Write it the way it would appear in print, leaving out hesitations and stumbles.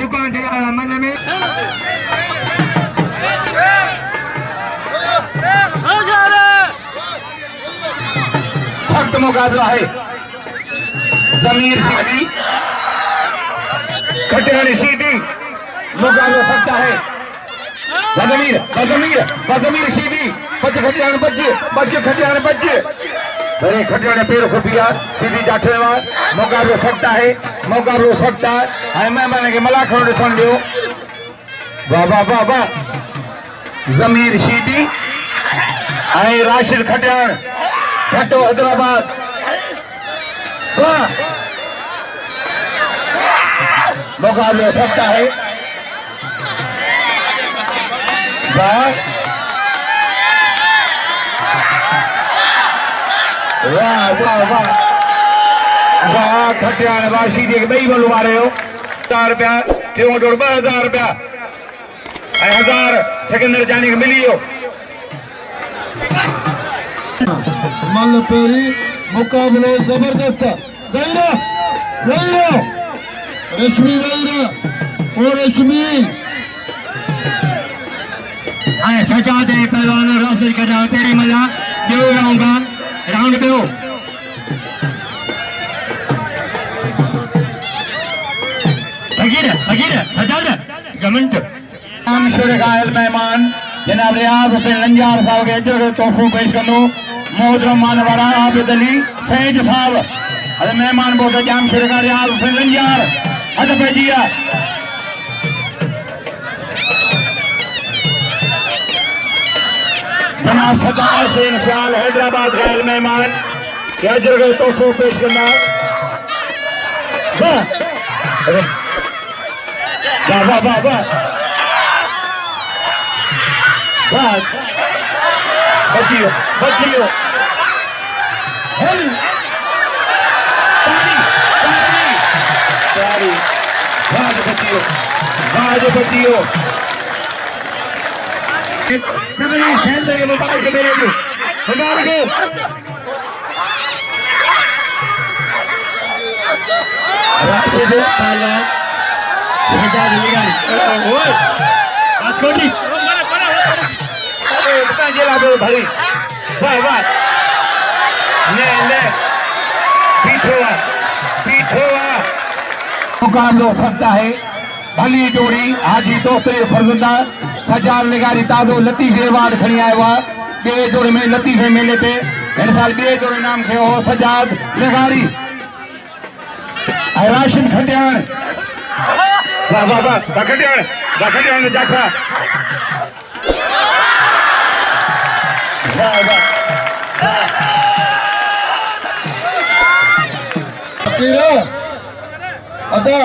दुकान मुकाबला है जमीर सीधी खटियानी सीधी मुकाबला सकता है बजमीर बजमीर बजमीर सीधी बच खटियान बच खटियान बच मेरे खटियाने पैर खुपिया सीधी जाठे मुकाबलो सकता है मैं माने के मला खड़े सुन लियो वाह वाह वाह वाह जमीर सीधी आई राशिद खटियान खटो हैदराबाद वाह मुकाबला हो सकता है वाह वाह वाह वाह वाह खटियान वाह सीधी के बई बोलू मारे हो 4 रुपया क्यों डोड़ 2000 रुपया 1000 सिकंदर जाने के मिली हो मल पेरी मुकाबलो जबरदस्त गैरा गैरा रेशमी गैरा और रेशमी आए सजा दे पहलवान रोशन कर रहा तेरी मजा दे रहूंगा राउंड दो फकीर सजा दे कमेंट नाम शुरगायल मेहमान जनाब रियाज हुसैन लंजार साहब के अजर तोहफो पेश करो मोहतरम मानवारा आबिद अली सैद साहब अरे मेहमान बहुत जाम शुरगा रियाज हुसैन लंजार हद भेजिया जनाब सरदार हुसैन सियाल हैदराबाद गैल मेहमान के अजर के तोहफो पेश करना वाह वाह वाह वाह बचियो हेल तारी बचियो सबने सेंटर के मुबारक मेरे को राशिद पाला सजा दिलेगा ओए राजकोटी जिला दो भाई वाह वाह ले पीछोआ मुकाबला हो सकता है भली जोड़ी हाजी दोस्तरी फरजंदा सजाद निगारी ताजो लतीफे वाद खणी आयो आहे बे जोड़े में लतीफे मेले ते हिन साल बे जोड़े नाम खे हो सजाद निगारी राशिद खटियान वाह वाह वाह खटियान जाछा फकीर अदा